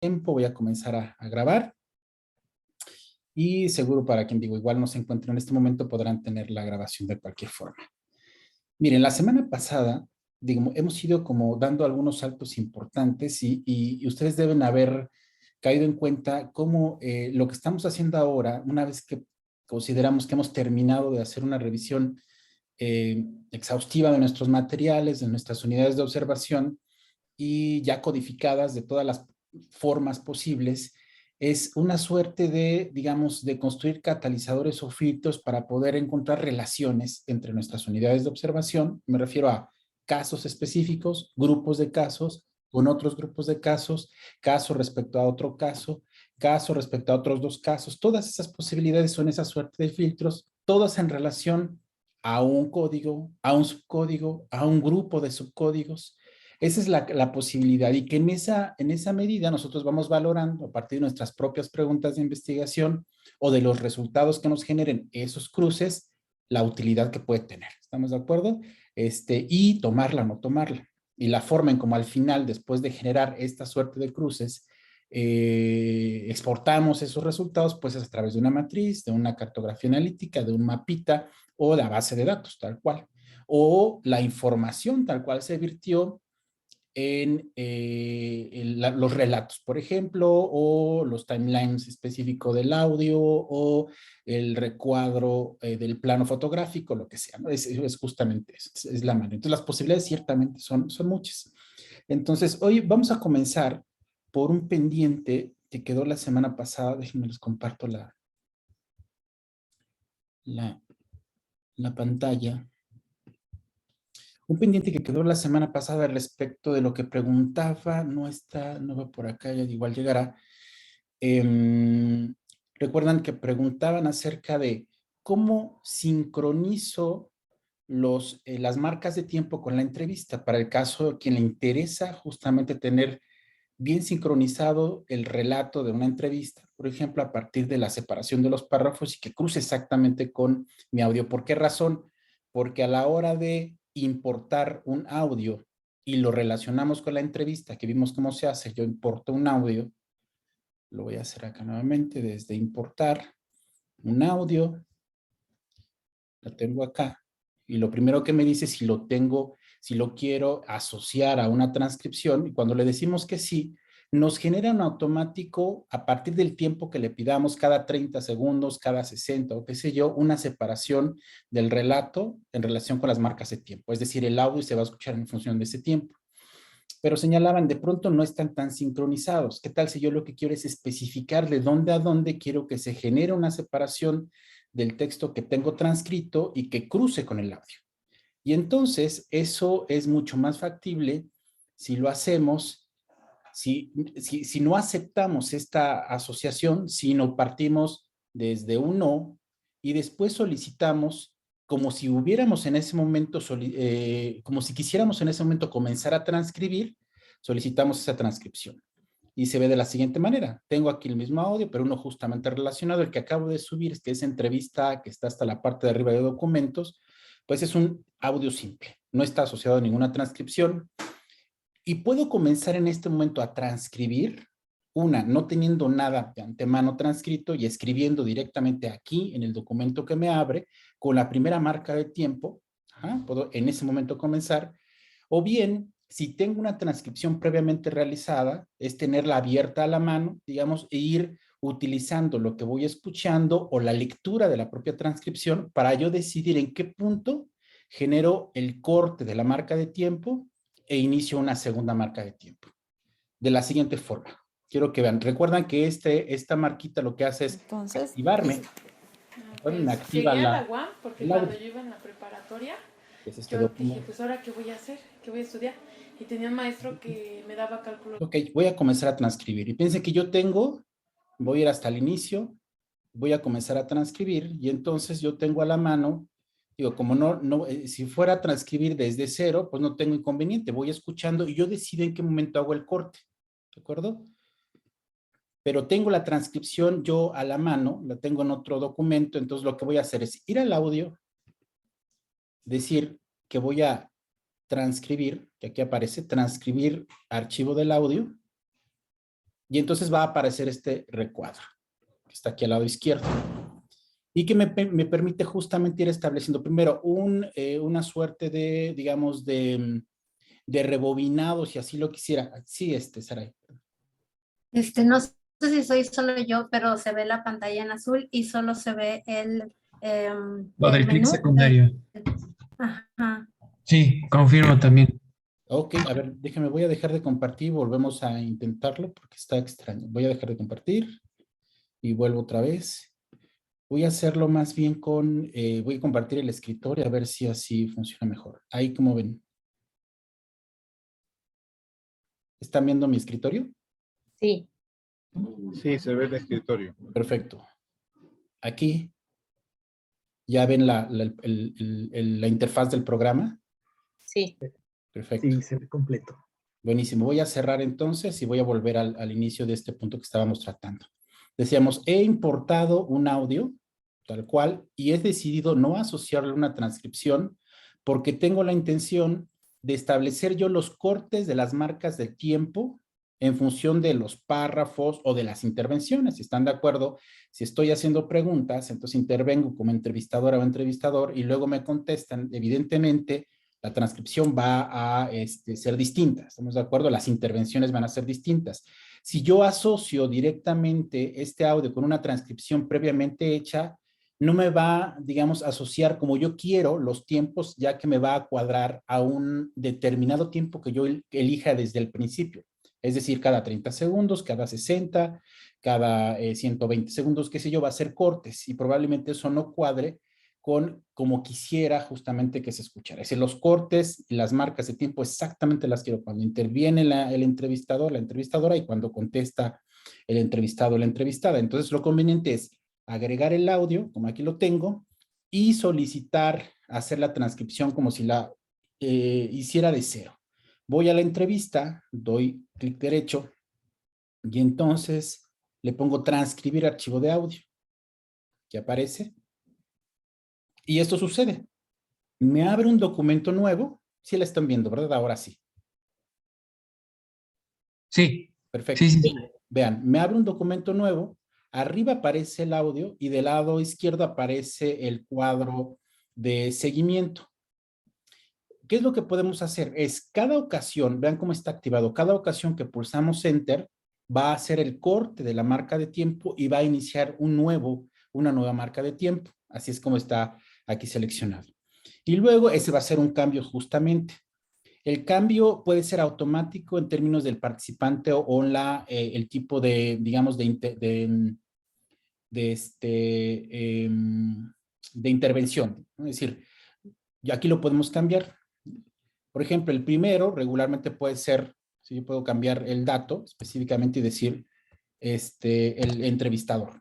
Tiempo, voy a comenzar a grabar y seguro para quien digo, igual no se encuentra en este momento, podrán tener la grabación de cualquier forma. Miren, la semana pasada, digo, hemos ido como dando algunos saltos importantes y ustedes deben haber caído en cuenta cómo lo que estamos haciendo ahora, una vez que consideramos que hemos terminado de hacer una revisión exhaustiva de nuestros materiales, de nuestras unidades de observación, y ya codificadas de todas las formas posibles, es una suerte de, digamos, de construir catalizadores o filtros para poder encontrar relaciones entre nuestras unidades de observación. Me refiero a casos específicos, grupos de casos, con otros grupos de casos, caso respecto a otro caso respecto a otros dos casos. Todas esas posibilidades son esa suerte de filtros, todas en relación a un código, a un subcódigo, a un grupo de subcódigos. Esa es la posibilidad y que en esa medida nosotros vamos valorando a partir de nuestras propias preguntas de investigación o de los resultados que nos generen esos cruces, la utilidad que puede tener. ¿Estamos de acuerdo? Y tomarla o no tomarla. Y la forma en como al final, después de generar esta suerte de cruces, exportamos esos resultados, pues es a través de una matriz, de una cartografía analítica, de un mapita o de la base de datos, tal cual. O la información tal cual se virtió en los relatos, por ejemplo, o los timelines específicos del audio, o el recuadro del plano fotográfico, lo que sea, ¿no? Es justamente eso, es la manera. Entonces, las posibilidades ciertamente son muchas. Entonces, hoy vamos a comenzar por un pendiente que quedó la semana pasada. Déjenme les comparto la, la pantalla. Un pendiente que quedó la semana pasada respecto de lo que preguntaba, no va por acá, ya igual llegará. Recuerdan que preguntaban acerca de cómo sincronizo las marcas de tiempo con la entrevista, para el caso de quien le interesa justamente tener bien sincronizado el relato de una entrevista, por ejemplo, a partir de la separación de los párrafos y que cruce exactamente con mi audio. ¿Por qué razón? Porque a la hora de importar un audio y lo relacionamos con la entrevista, que vimos cómo se hace, yo importo un audio, lo voy a hacer acá nuevamente, desde importar un audio, lo tengo acá, y lo primero que me dice si lo tengo, si lo quiero asociar a una transcripción, y cuando le decimos que sí, nos genera un automático, a partir del tiempo que le pidamos, cada 30 segundos, cada 60 o qué sé yo, una separación del relato en relación con las marcas de tiempo. Es decir, el audio se va a escuchar en función de ese tiempo. Pero señalaban, de pronto no están tan sincronizados. ¿Qué tal si yo lo que quiero es especificar de dónde a dónde quiero que se genere una separación del texto que tengo transcrito y que cruce con el audio? Y entonces eso es mucho más factible si lo hacemos, si no aceptamos esta asociación, sino partimos desde un no y después solicitamos como si hubiéramos en ese momento, como si quisiéramos en ese momento comenzar a transcribir, solicitamos esa transcripción. Y se ve de la siguiente manera. Tengo aquí el mismo audio, pero uno justamente relacionado, el que acabo de subir, que es entrevista, que está hasta la parte de arriba de documentos, pues es un audio simple. No está asociado a ninguna transcripción. Y puedo comenzar en este momento a transcribir, no teniendo nada de antemano transcrito y escribiendo directamente aquí en el documento que me abre, con la primera marca de tiempo, puedo en ese momento comenzar, o bien, si tengo una transcripción previamente realizada, es tenerla abierta a la mano, digamos, e ir utilizando lo que voy escuchando o la lectura de la propia transcripción para yo decidir en qué punto genero el corte de la marca de tiempo e inicio una segunda marca de tiempo. De la siguiente forma. Quiero que vean. Recuerdan que esta marquita lo que hace es Entonces, activarme. listo. Bueno, me activa Llegué a la UAM porque el cuando audio, yo iba en la preparatoria, que es este yo dije, documento. pues ahora qué voy a hacer, qué voy a estudiar. Y tenía un maestro que me daba cálculo. Ok, voy a comenzar a transcribir. Y piensen que voy a ir hasta el inicio, voy a comenzar a transcribir y entonces yo tengo a la mano, digo, como si fuera a transcribir desde cero, pues no tengo inconveniente, voy escuchando y yo decido en qué momento hago el corte, ¿de acuerdo? Pero tengo la transcripción yo a la mano, la tengo en otro documento, entonces lo que voy a hacer es ir al audio, decir que voy a transcribir, que aquí aparece, transcribir archivo del audio, Y entonces va a aparecer este recuadro, que está aquí al lado izquierdo. Y que me permite justamente ir estableciendo primero una suerte de, digamos, de rebobinado, si así lo quisiera. Sí, Saray. No sé si soy solo yo, pero se ve la pantalla en azul y solo se ve Lo el del clic menú. secundario. Ajá. Sí, confirmo también. Ok, a ver, déjame, voy a dejar de compartir, volvemos a intentarlo porque está extraño. Voy a dejar de compartir y vuelvo otra vez. Voy a hacerlo más bien voy a compartir el escritorio a ver si así funciona mejor. Ahí como ven. ¿Están viendo mi escritorio? Sí. Sí, se ve el escritorio. Perfecto. Aquí ya ven la interfaz del programa. Sí. Perfecto. Sí, se ve completo. Buenísimo. Voy a cerrar entonces y voy a volver al inicio de este punto que estábamos tratando. Decíamos, he importado un audio tal cual y he decidido no asociarle una transcripción porque tengo la intención de establecer yo los cortes de las marcas de tiempo en función de los párrafos o de las intervenciones. Si están de acuerdo, si estoy haciendo preguntas, entonces intervengo como entrevistadora o entrevistador y luego me contestan, evidentemente, la transcripción va a ser distinta. ¿Estamos de acuerdo? Las intervenciones van a ser distintas. Si yo asocio directamente este audio con una transcripción previamente hecha, no me va, digamos, a asociar como yo quiero los tiempos, ya que me va a cuadrar a un determinado tiempo que yo elija desde el principio. Es decir, cada 30 segundos, cada 60, cada 120 segundos, qué sé yo, va a ser cortes y probablemente eso no cuadre con como quisiera justamente que se escuchara. Es decir, los cortes y las marcas de tiempo exactamente las quiero cuando interviene el entrevistador, la entrevistadora y cuando contesta el entrevistado o la entrevistada. Entonces, lo conveniente es agregar el audio, como aquí lo tengo, y solicitar hacer la transcripción como si la hiciera de cero. Voy a la entrevista, doy clic derecho y entonces le pongo transcribir archivo de audio, que aparece. Y esto sucede. Me abre un documento nuevo. Sí la están viendo, ¿verdad? Ahora sí. Sí, Perfecto. sí, sí, sí. Vean, me abre un documento nuevo. Arriba aparece el audio y del lado izquierdo aparece el cuadro de seguimiento. ¿Qué es lo que podemos hacer? Es cada ocasión, vean cómo está activado, cada ocasión que pulsamos Enter va a hacer el corte de la marca de tiempo y va a iniciar una nueva marca de tiempo. Así es como está aquí seleccionado. Y luego ese va a ser un cambio justamente. El cambio puede ser automático en términos del participante o el tipo de, digamos, de intervención, ¿no? Es decir, y aquí lo podemos cambiar. Por ejemplo, el primero regularmente puede ser, si yo puedo cambiar el dato específicamente y decir el entrevistador.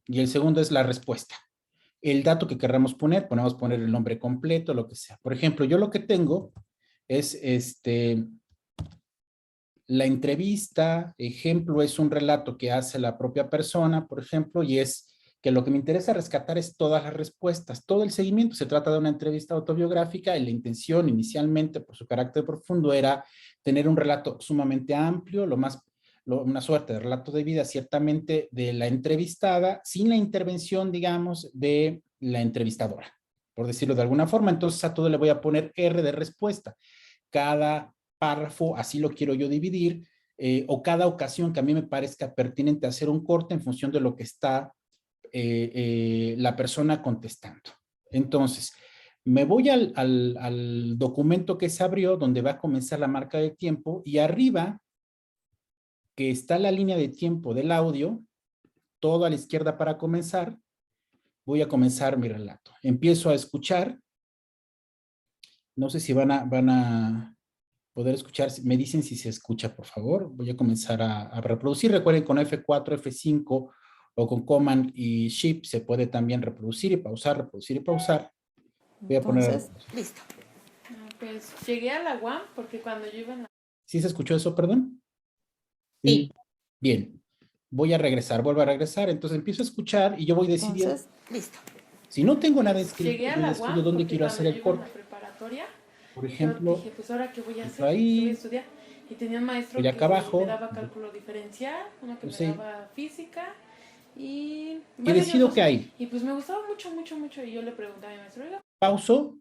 Y el segundo es la respuesta. El dato que querramos poner, podemos poner el nombre completo, lo que sea. Por ejemplo, yo lo que tengo es la entrevista, ejemplo, es un relato que hace la propia persona, por ejemplo, y es que lo que me interesa rescatar es todas las respuestas, todo el seguimiento. Se trata de una entrevista autobiográfica y la intención inicialmente, por su carácter profundo, era tener un relato sumamente amplio, una suerte de relato de vida, ciertamente, de la entrevistada, sin la intervención, digamos, de la entrevistadora, por decirlo de alguna forma. Entonces, a todo le voy a poner R de respuesta. Cada párrafo, así lo quiero yo dividir, o cada ocasión que a mí me parezca pertinente hacer un corte en función de lo que está la persona contestando. Entonces, me voy al documento que se abrió, donde va a comenzar la marca de tiempo, y arriba, que está la línea de tiempo del audio, todo a la izquierda para comenzar, voy a comenzar mi relato. Empiezo a escuchar, no sé si van a poder escuchar, me dicen si se escucha, por favor. Voy a comenzar a reproducir. Recuerden, con F4, F5 o con Command y Shift se puede también reproducir y pausar, reproducir y pausar. Voy a poner... Entonces, listo. Pues llegué a la UAM porque cuando yo iba en la... ¿Sí se escuchó eso, perdón? Sí. Bien. Voy a regresar, vuelvo a regresar. Entonces empiezo a escuchar y yo voy decidiendo. Entonces, listo. Si no tengo nada Pues escrito, llegué a yo la decido UAM dónde porque quiero cuando hacer yo el iba en la corte. preparatoria, Por yo ejemplo, dije, pues ahora qué voy a entro hacer, qué voy a ahí, estudiar. y tenía un maestro Y que acá abajo, me daba cálculo diferencial, uno que me sí, daba física y y varios decido otros. qué hay. Y pues me gustaba mucho, mucho, mucho y yo le preguntaba a mi maestro, oiga, Pauso,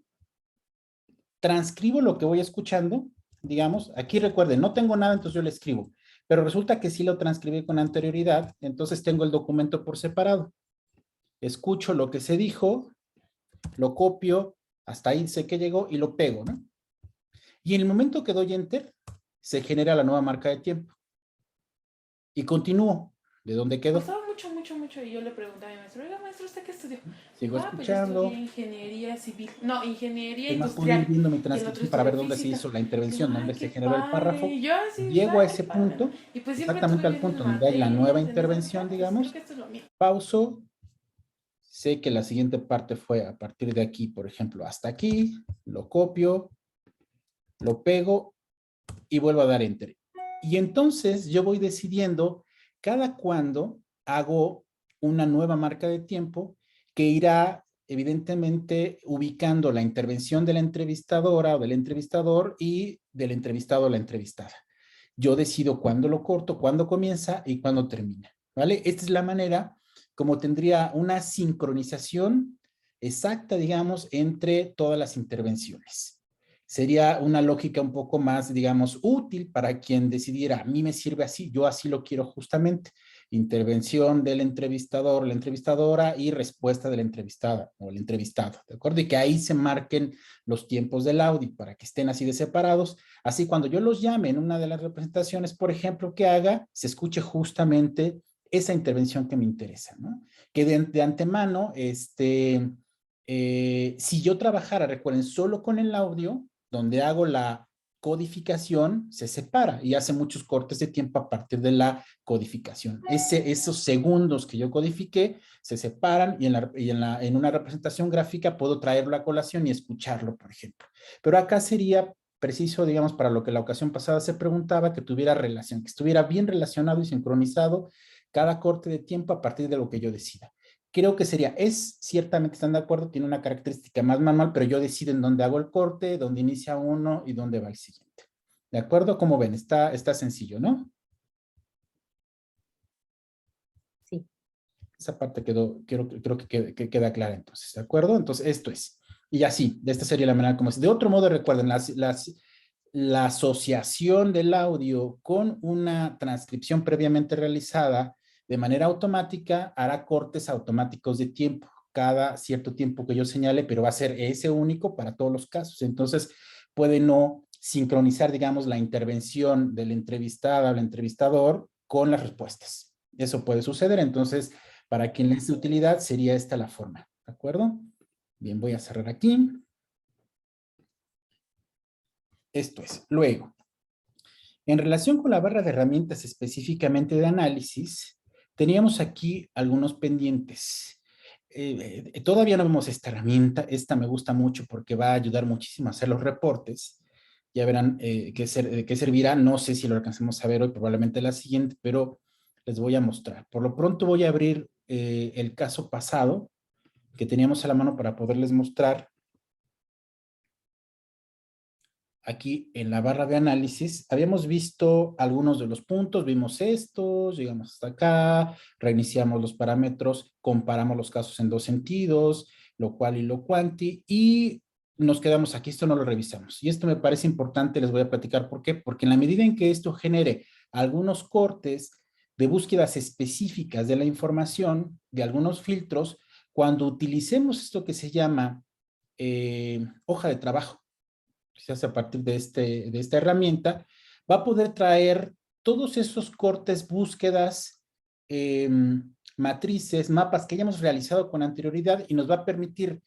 transcribo lo que voy escuchando, digamos, aquí recuerden, no tengo nada, entonces yo le escribo, pero resulta que sí lo transcribí con anterioridad, entonces tengo el documento por separado. Escucho lo que se dijo, lo copio, hasta ahí sé que llegó y lo pego, ¿no? Y en el momento que doy enter, se genera la nueva marca de tiempo. Y continúo, ¿de dónde me quedó? gustaba mucho, mucho, mucho y yo le preguntaba a mi maestro, oiga, maestro, ¿usted qué estudió? Sigo Dijo, pues yo estudié escuchando, ingeniería civil, no, ingeniería es más, puedo ir industrial viendo mi y el otro transcripción para estudió ver dónde se física. hizo la Le digo, intervención, ay, dónde qué se generó el padre. párrafo. Y yo así dije, Llego a ay, qué ese padre, ¿no? punto, Y pues siempre exactamente tuve al bien mis punto donde hay la nueva materias en esa. Dije, intervención, ah, pues creo digamos, que esto es lo mío. pauso, sé que la siguiente parte fue a partir de aquí, por ejemplo, hasta aquí, lo copio, lo pego y vuelvo a dar enter. Y entonces yo voy decidiendo cada cuándo hago una nueva marca de tiempo que irá evidentemente ubicando la intervención de la entrevistadora o del entrevistador y del entrevistado o la entrevistada. Yo decido cuándo lo corto, cuándo comienza y cuándo termina, ¿vale? Esta es la manera como tendría una sincronización exacta, digamos, entre todas las intervenciones. Sería una lógica un poco más, digamos, útil para quien decidiera, a mí me sirve así, yo así lo quiero justamente. Intervención del entrevistador, la entrevistadora y respuesta de la entrevistada o el entrevistado, ¿de acuerdo? Y que ahí se marquen los tiempos del audio para que estén así de separados. Así cuando yo los llame en una de las representaciones, por ejemplo, que haga, se escuche justamente esa intervención que me interesa, ¿no? Que de antemano, si yo trabajara, recuerden, solo con el audio, donde hago la codificación, se separa y hace muchos cortes de tiempo a partir de la codificación. Esos segundos que yo codifiqué se separan y en una representación gráfica puedo traerlo a colación y escucharlo, por ejemplo. Pero acá sería preciso, digamos, para lo que la ocasión pasada se preguntaba, que tuviera relación, que estuviera bien relacionado y sincronizado cada corte de tiempo a partir de lo que yo decida. Creo que sería, ciertamente, están de acuerdo, tiene una característica más manual, pero yo decido en dónde hago el corte, dónde inicia uno y dónde va el siguiente. ¿De acuerdo? Como ven, está sencillo, ¿no? Sí. Esa parte creo que queda clara entonces, ¿de acuerdo? Entonces, esto es. Y así, de esta sería la manera como es. De otro modo, recuerden, la asociación del audio con una transcripción previamente realizada de manera automática hará cortes automáticos de tiempo cada cierto tiempo que yo señale, pero va a ser ese único para todos los casos. Entonces, puede no sincronizar, digamos, la intervención del entrevistado o el entrevistador con las respuestas. Eso puede suceder. Entonces, para quien le es de utilidad, sería esta la forma. ¿De acuerdo? Bien, voy a cerrar aquí. Esto es. Luego, en relación con la barra de herramientas específicamente de análisis, teníamos aquí algunos pendientes. Todavía no vemos esta herramienta. Esta me gusta mucho porque va a ayudar muchísimo a hacer los reportes. Ya verán qué servirá. No sé si lo alcancemos a ver hoy, probablemente la siguiente, pero les voy a mostrar. Por lo pronto voy a abrir el caso pasado que teníamos a la mano para poderles mostrar. Aquí en la barra de análisis, habíamos visto algunos de los puntos, vimos estos, llegamos hasta acá, reiniciamos los parámetros, comparamos los casos en dos sentidos, lo cual y lo cuanti, y nos quedamos aquí, esto no lo revisamos. Y esto me parece importante, les voy a platicar por qué, porque en la medida en que esto genere algunos cortes de búsquedas específicas de la información, de algunos filtros, cuando utilicemos esto que se llama hoja de trabajo, se hace a partir de esta herramienta, va a poder traer todos esos cortes, búsquedas, matrices, mapas que hayamos realizado con anterioridad y nos va a permitir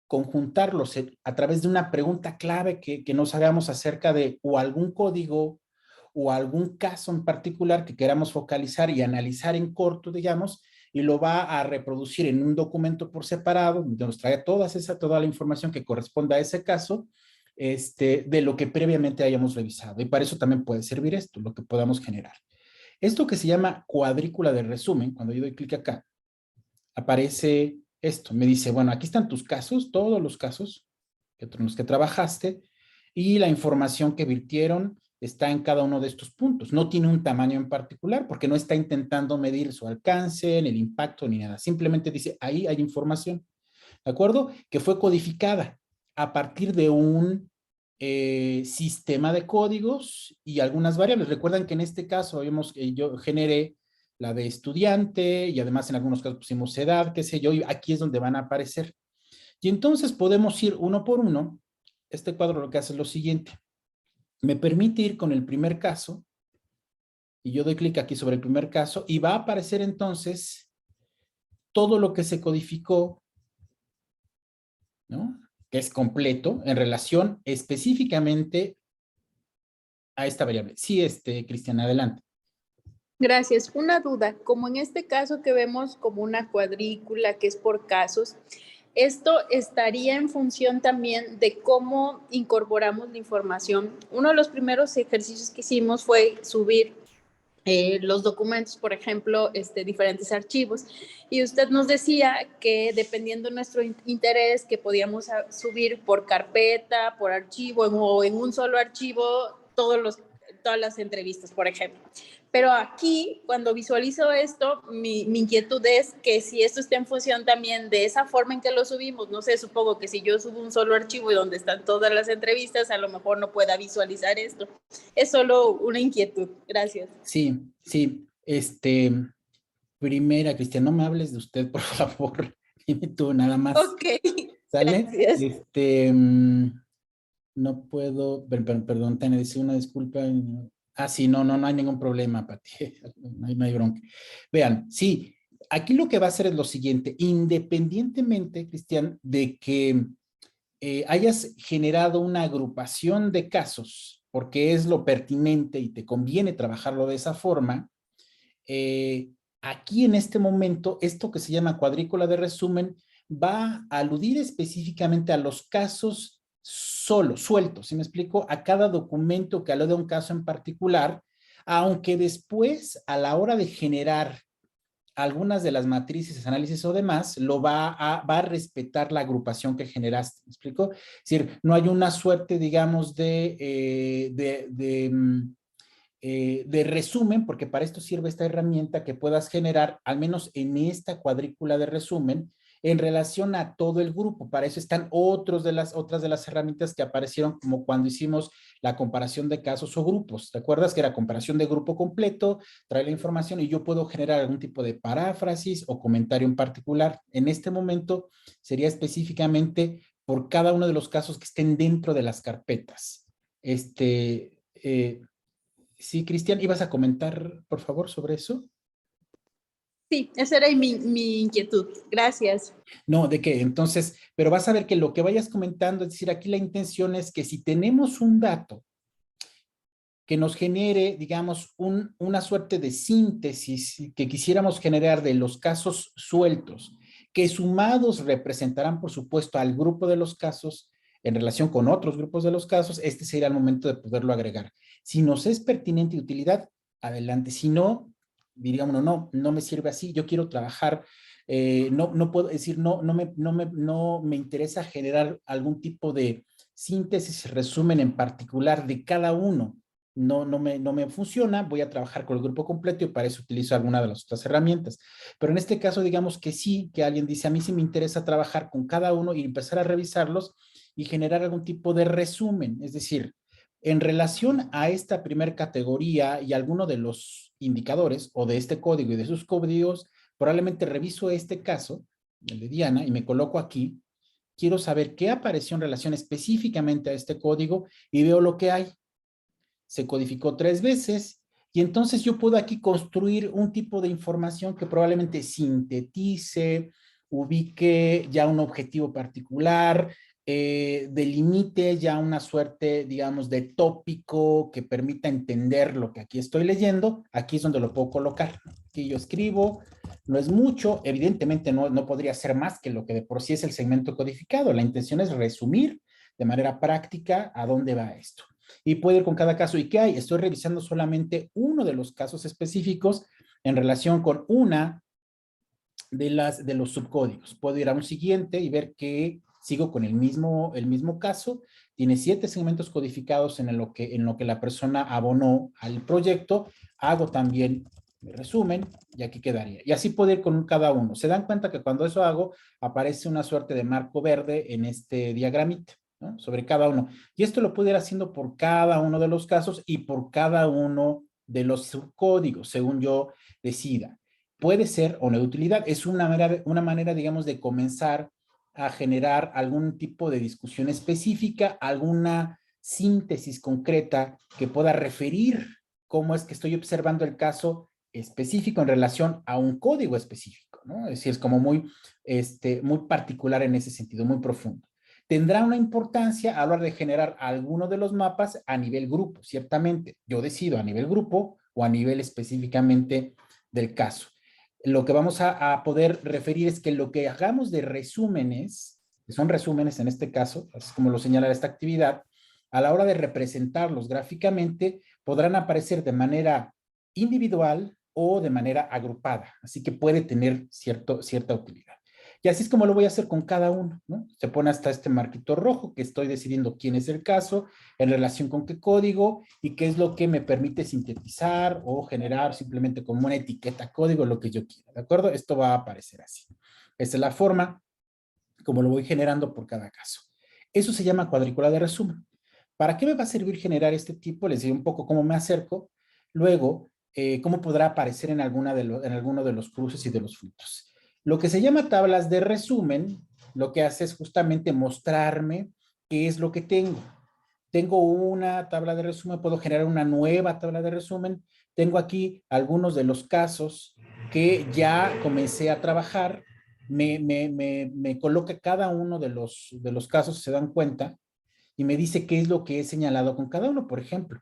conjuntarlos a través de una pregunta clave que nos hagamos acerca de o algún código o algún caso en particular que queramos focalizar y analizar en corto, digamos, y lo va a reproducir en un documento por separado, donde nos trae toda la información que corresponda a ese caso, de lo que previamente hayamos revisado. Y para eso también puede servir esto, lo que podamos generar. Esto que se llama cuadrícula de resumen, cuando yo doy clic acá, aparece esto. Me dice, bueno, aquí están tus casos, todos los casos en los que trabajaste y la información que virtieron está en cada uno de estos puntos. No tiene un tamaño en particular porque no está intentando medir su alcance, ni el impacto, ni nada. Simplemente dice, ahí hay información, ¿de acuerdo? Que fue codificada a partir de un sistema de códigos y algunas variables. Recuerdan que en este caso yo generé la de estudiante y además en algunos casos pusimos edad, qué sé yo, y aquí es donde van a aparecer. Y entonces podemos ir uno por uno. Este cuadro lo que hace es lo siguiente. Me permite ir con el primer caso y yo doy clic aquí sobre el primer caso y va a aparecer entonces todo lo que se codificó, ¿no? Que es completo en relación específicamente a esta variable. Sí, Cristiana, adelante. Gracias. Una duda, como en este caso que vemos como una cuadrícula que es por casos, ¿esto estaría en función también de cómo incorporamos la información? Uno de los primeros ejercicios que hicimos fue subir los documentos, por ejemplo, diferentes archivos. Y usted nos decía que dependiendo de nuestro interés, que podíamos subir por carpeta, por archivo o en un solo archivo todas las entrevistas, por ejemplo. Pero aquí, cuando visualizo esto, mi inquietud es que si esto está en función también de esa forma en que lo subimos, no sé, supongo que si yo subo un solo archivo y donde están todas las entrevistas, a lo mejor no pueda visualizar esto. Es solo una inquietud. Gracias. Sí. Primera, Cristian, no me hables de usted, por favor. Dime tú nada más. Ok. ¿Sale? Gracias. No puedo, perdón, Tania, dice una disculpa. Sí, no hay ningún problema, Pati. No hay bronca. Vean, sí, aquí lo que va a hacer es lo siguiente. Independientemente, Cristian, de que hayas generado una agrupación de casos, porque es lo pertinente y te conviene trabajarlo de esa forma, aquí en este momento, esto que se llama cuadrícula de resumen, va a aludir específicamente a los casos sueltos, ¿sí me explico? A cada documento que alude a un caso en particular, aunque después, a la hora de generar algunas de las matrices, análisis o demás, va a respetar la agrupación que generaste, ¿me explico? Es decir, no hay una suerte, digamos, de resumen, porque para esto sirve esta herramienta que puedas generar, al menos en esta cuadrícula de resumen, en relación a todo el grupo. Para eso están otras de las herramientas que aparecieron como cuando hicimos la comparación de casos o grupos. ¿Te acuerdas que era comparación de grupo completo? Trae la información y yo puedo generar algún tipo de paráfrasis o comentario en particular. En este momento sería específicamente por cada uno de los casos que estén dentro de las carpetas. Sí, Cristian, ¿ibas a comentar, por favor, sobre eso? Sí, esa era mi inquietud. Gracias. No, ¿de qué? Entonces, pero vas a ver que lo que vayas comentando, es decir, aquí la intención es que si tenemos un dato que nos genere, digamos, una suerte de síntesis que quisiéramos generar de los casos sueltos, que sumados representarán, por supuesto, al grupo de los casos en relación con otros grupos de los casos, este sería el momento de poderlo agregar. Si nos es pertinente y utilidad, adelante. Si no, diríamos, no me sirve así, yo quiero trabajar, no puedo decir, no me interesa generar algún tipo de síntesis, resumen en particular de cada uno. No me funciona, voy a trabajar con el grupo completo y para eso utilizo alguna de las otras herramientas. Pero en este caso, digamos que sí, que alguien dice, a mí sí me interesa trabajar con cada uno y empezar a revisarlos y generar algún tipo de resumen. Es decir, en relación a esta primera categoría y alguno de los indicadores o de este código y de sus códigos, probablemente reviso este caso, el de Diana, y me coloco aquí. Quiero saber qué apareció en relación específicamente a este código y veo lo que hay. Se codificó 3 veces y entonces yo puedo aquí construir un tipo de información que probablemente sintetice, ubique ya un objetivo particular, delimite ya una suerte, digamos, de tópico que permita entender lo que aquí estoy leyendo. Aquí es donde lo puedo colocar. Aquí yo escribo, no es mucho, evidentemente no podría ser más que lo que de por sí es el segmento codificado. La intención es resumir de manera práctica a dónde va esto. Y puedo ir con cada caso. ¿Y qué hay? Estoy revisando solamente uno de los casos específicos en relación con una de los subcódigos. Puedo ir a un siguiente y ver qué sigo con el mismo caso, tiene 7 segmentos codificados en lo que la persona abonó al proyecto, hago también mi resumen y aquí quedaría. Y así puedo ir con cada uno. Se dan cuenta que cuando eso hago, aparece una suerte de marco verde en este diagramita, ¿no? Sobre cada uno. Y esto lo puedo ir haciendo por cada uno de los casos y por cada uno de los subcódigos, según yo decida. Puede ser o no de utilidad. Es una manera, digamos, de comenzar a generar algún tipo de discusión específica, alguna síntesis concreta que pueda referir cómo es que estoy observando el caso específico en relación a un código específico, ¿no? Es decir, es como muy particular en ese sentido, muy profundo. Tendrá una importancia a la hora de generar alguno de los mapas a nivel grupo, ciertamente. Yo decido a nivel grupo o a nivel específicamente del caso. Lo que vamos a poder referir es que lo que hagamos de resúmenes, que son resúmenes en este caso, así como lo señala esta actividad, a la hora de representarlos gráficamente, podrán aparecer de manera individual o de manera agrupada. Así que puede tener cierta utilidad. Y así es como lo voy a hacer con cada uno, ¿no? Se pone hasta este marquito rojo que estoy decidiendo quién es el caso, en relación con qué código y qué es lo que me permite sintetizar o generar simplemente como una etiqueta código, lo que yo quiera, ¿de acuerdo? Esto va a aparecer así. Esta es la forma como lo voy generando por cada caso. Eso se llama cuadrícula de resumen. ¿Para qué me va a servir generar este tipo? Les diré un poco cómo me acerco. Luego, cómo podrá aparecer en alguno de los cruces y de los frutos. Lo que se llama tablas de resumen, lo que hace es justamente mostrarme qué es lo que tengo. Tengo una tabla de resumen, puedo generar una nueva tabla de resumen. Tengo aquí algunos de los casos que ya comencé a trabajar. Me coloca cada uno de los casos, se dan cuenta, y me dice qué es lo que he señalado con cada uno, por ejemplo,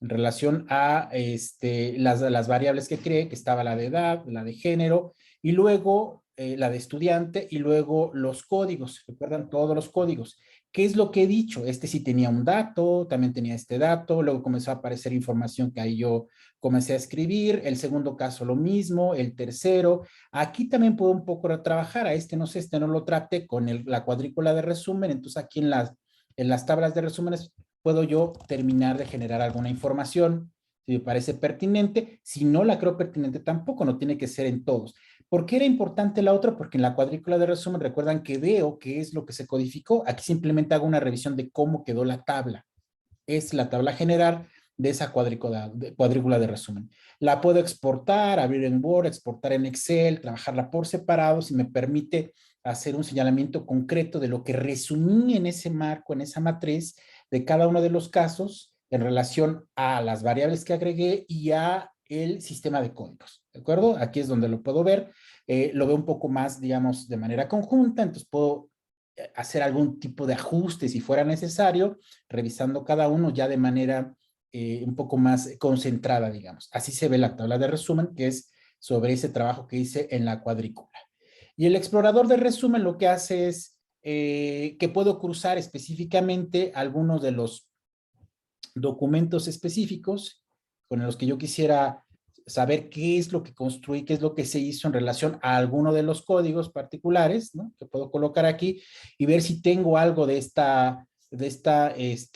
en relación a las variables que creé, que estaba la de edad, la de género, y luego la de estudiante, y luego los códigos, recuerdan todos los códigos. ¿Qué es lo que he dicho? Este sí tenía un dato, también tenía este dato, luego comenzó a aparecer información que ahí yo comencé a escribir, el segundo caso lo mismo, el tercero. Aquí también puedo un poco trabajar, a no sé, no lo trate con la cuadrícula de resumen, entonces aquí en las tablas de resúmenes puedo yo terminar de generar alguna información, si me parece pertinente. Si no la creo pertinente tampoco, no tiene que ser en todos. ¿Por qué era importante la otra? Porque en la cuadrícula de resumen recuerdan que veo qué es lo que se codificó. Aquí simplemente hago una revisión de cómo quedó la tabla. Es la tabla general de esa cuadrícula de resumen. La puedo exportar, abrir en Word, exportar en Excel, trabajarla por separado, si me permite hacer un señalamiento concreto de lo que resumí en ese marco, en esa matriz, de cada uno de los casos en relación a las variables que agregué y a el sistema de códigos, ¿de acuerdo? Aquí es donde lo puedo ver, lo veo un poco más, digamos, de manera conjunta, entonces puedo hacer algún tipo de ajuste si fuera necesario, revisando cada uno ya de manera un poco más concentrada, digamos. Así se ve la tabla de resumen, que es sobre ese trabajo que hice en la cuadrícula. Y el explorador de resumen lo que hace es que puedo cruzar específicamente algunos de los documentos específicos con los que yo quisiera saber qué es lo que construí, qué es lo que se hizo en relación a alguno de los códigos particulares, ¿no? Que puedo colocar aquí y ver si tengo algo de esta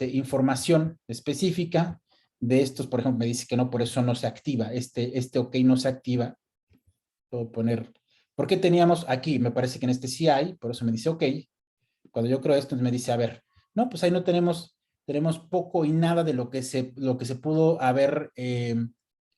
información específica de estos. Por ejemplo, me dice que no, por eso no se activa, este ok no se activa. Puedo poner, ¿por qué teníamos aquí? Me parece que en este sí hay, por eso me dice ok. Cuando yo creo esto, me dice, a ver, no, pues ahí no tenemos poco y nada de lo que se pudo haber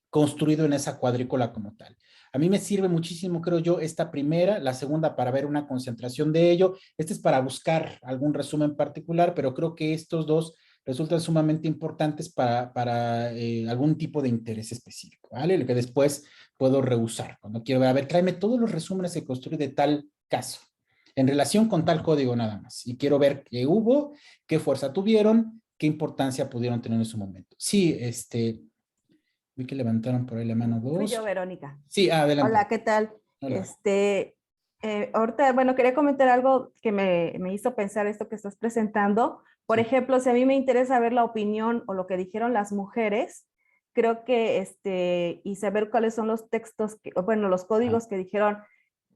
construido en esa cuadrícula como tal. A mí me sirve muchísimo, creo yo, esta primera, la segunda para ver una concentración de ello. Este es para buscar algún resumen particular, pero creo que estos dos resultan sumamente importantes para algún tipo de interés específico, ¿vale? Lo que después puedo reusar. Cuando quiero ver, a ver, tráeme todos los resúmenes que construí de tal caso, en relación con tal código nada más. Y quiero ver qué hubo, qué fuerza tuvieron, qué importancia pudieron tener en su momento. Sí, vi que levantaron por ahí la mano dos. Fui yo, Verónica. Sí, adelante. Hola, ¿qué tal? Hola. Ahorita, bueno, quería comentar algo que me hizo pensar esto que estás presentando. Por ejemplo, si a mí me interesa ver la opinión o lo que dijeron las mujeres, creo que, y saber cuáles son los textos, bueno, los códigos que dijeron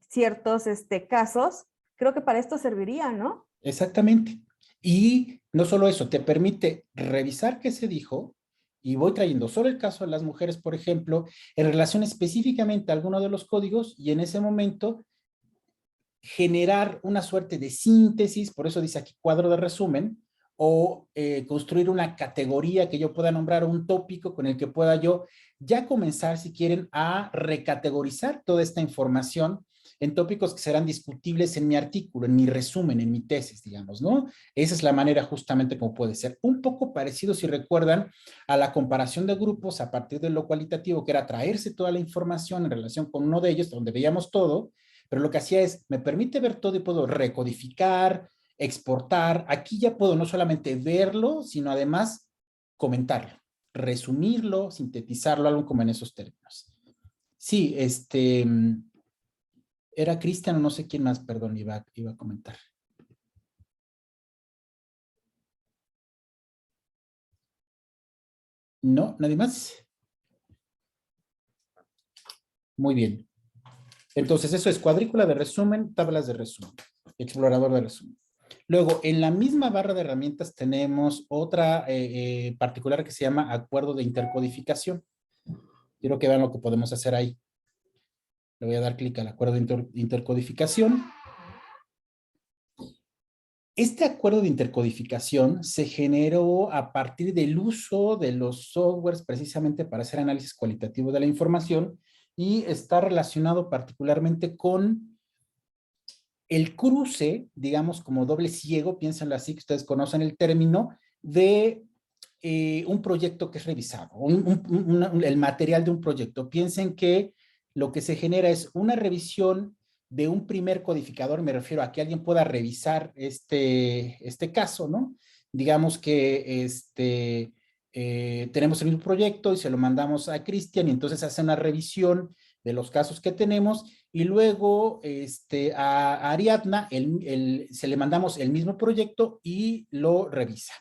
ciertos casos, creo que para esto serviría, ¿no? Exactamente. Y no solo eso, te permite revisar qué se dijo, y voy trayendo solo el caso de las mujeres, por ejemplo, en relación específicamente a alguno de los códigos, y en ese momento generar una suerte de síntesis, por eso dice aquí cuadro de resumen, o construir una categoría que yo pueda nombrar, un tópico con el que pueda yo ya comenzar, si quieren, a recategorizar toda esta información en tópicos que serán discutibles en mi artículo, en mi resumen, en mi tesis, digamos, ¿no? Esa es la manera justamente como puede ser. Un poco parecido, si recuerdan, a la comparación de grupos a partir de lo cualitativo, que era traerse toda la información en relación con uno de ellos, donde veíamos todo, pero lo que hacía es, me permite ver todo y puedo recodificar, exportar. Aquí ya puedo no solamente verlo, sino además comentarlo, resumirlo, sintetizarlo, algo como en esos términos. Sí, era Cristian o no sé quién más, perdón, iba a comentar. ¿No? ¿Nadie más? Muy bien. Entonces, eso es cuadrícula de resumen, tablas de resumen, explorador de resumen. Luego, en la misma barra de herramientas tenemos otra particular que se llama acuerdo de intercodificación. Quiero que vean lo que podemos hacer ahí. Le voy a dar clic al acuerdo de intercodificación. Este acuerdo de intercodificación se generó a partir del uso de los softwares precisamente para hacer análisis cualitativo de la información y está relacionado particularmente con el cruce, digamos como doble ciego, piénsenlo así, que ustedes conocen el término, de un proyecto que es revisado, el material de un proyecto. Piensen que lo que se genera es una revisión de un primer codificador, me refiero a que alguien pueda revisar este caso, ¿no? Digamos que tenemos el mismo proyecto y se lo mandamos a Cristian y entonces hace una revisión de los casos que tenemos y luego a Ariadna se le mandamos el mismo proyecto y lo revisa.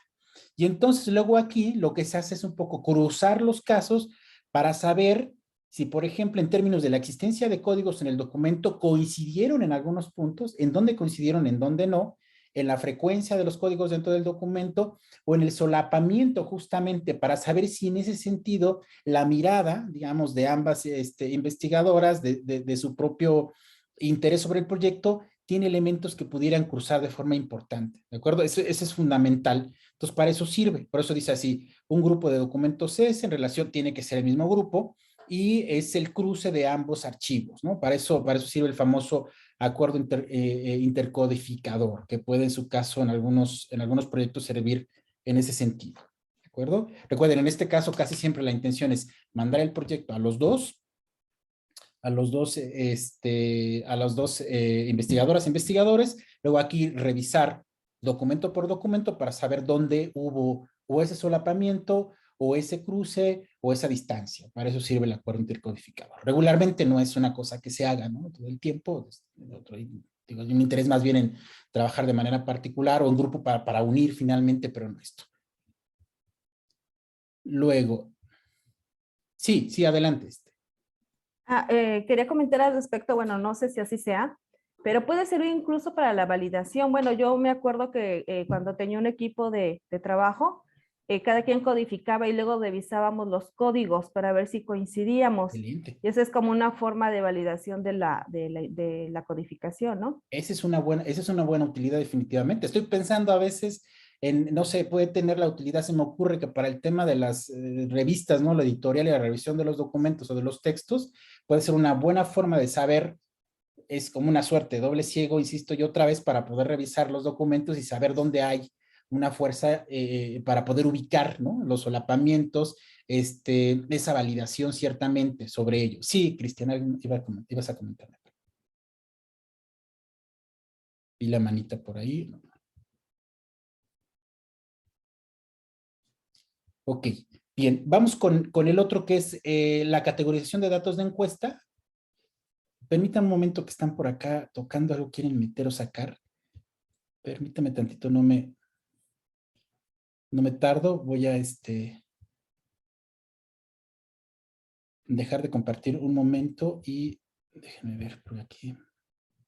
Y entonces luego aquí lo que se hace es un poco cruzar los casos para saber si, por ejemplo, en términos de la existencia de códigos en el documento coincidieron en algunos puntos, en dónde coincidieron, en dónde no, en la frecuencia de los códigos dentro del documento o en el solapamiento justamente para saber si en ese sentido la mirada, digamos, de ambas investigadoras, de su propio interés sobre el proyecto, tiene elementos que pudieran cruzar de forma importante, ¿de acuerdo? Ese es fundamental. Entonces, para eso sirve. Por eso dice así, un grupo de documentos es en relación, tiene que ser el mismo grupo, y es el cruce de ambos archivos, ¿no? Para eso sirve el famoso acuerdo intercodificador, que puede en su caso en algunos proyectos servir en ese sentido, ¿de acuerdo? Recuerden, en este caso casi siempre la intención es mandar el proyecto a los dos investigadoras e investigadores, luego aquí revisar documento por documento para saber dónde hubo o ese solapamiento o ese cruce o esa distancia. Para eso sirve el acuerdo intercodificador. Regularmente no es una cosa que se haga, ¿no? Todo el tiempo. Digo, mi interés más bien en trabajar de manera particular o en grupo para unir finalmente, pero no esto. Luego, sí, adelante. Quería comentar al respecto, bueno, no sé si así sea, pero puede servir incluso para la validación. Bueno, yo me acuerdo que cuando tenía un equipo de trabajo, cada quien codificaba y luego revisábamos los códigos para ver si coincidíamos. Excelente. Y esa es como una forma de validación de la codificación, ¿no? Esa es una buena utilidad definitivamente. Estoy pensando a veces en, no sé, puede tener la utilidad, se me ocurre que para el tema de las revistas, ¿no? La editorial y la revisión de los documentos o de los textos, puede ser una buena forma de saber, es como una suerte, doble ciego, insisto yo otra vez, para poder revisar los documentos y saber dónde hay una fuerza para poder ubicar, ¿no? Los solapamientos, esa validación ciertamente sobre ello. Sí, Cristiana, ibas a comentar. Y la manita por ahí. Ok, bien. Vamos con el otro que es la categorización de datos de encuesta. Permítanme un momento que están por acá tocando algo, quieren meter o sacar. Permítame tantito, no me tardo. Voy a dejar de compartir un momento y déjenme ver por aquí.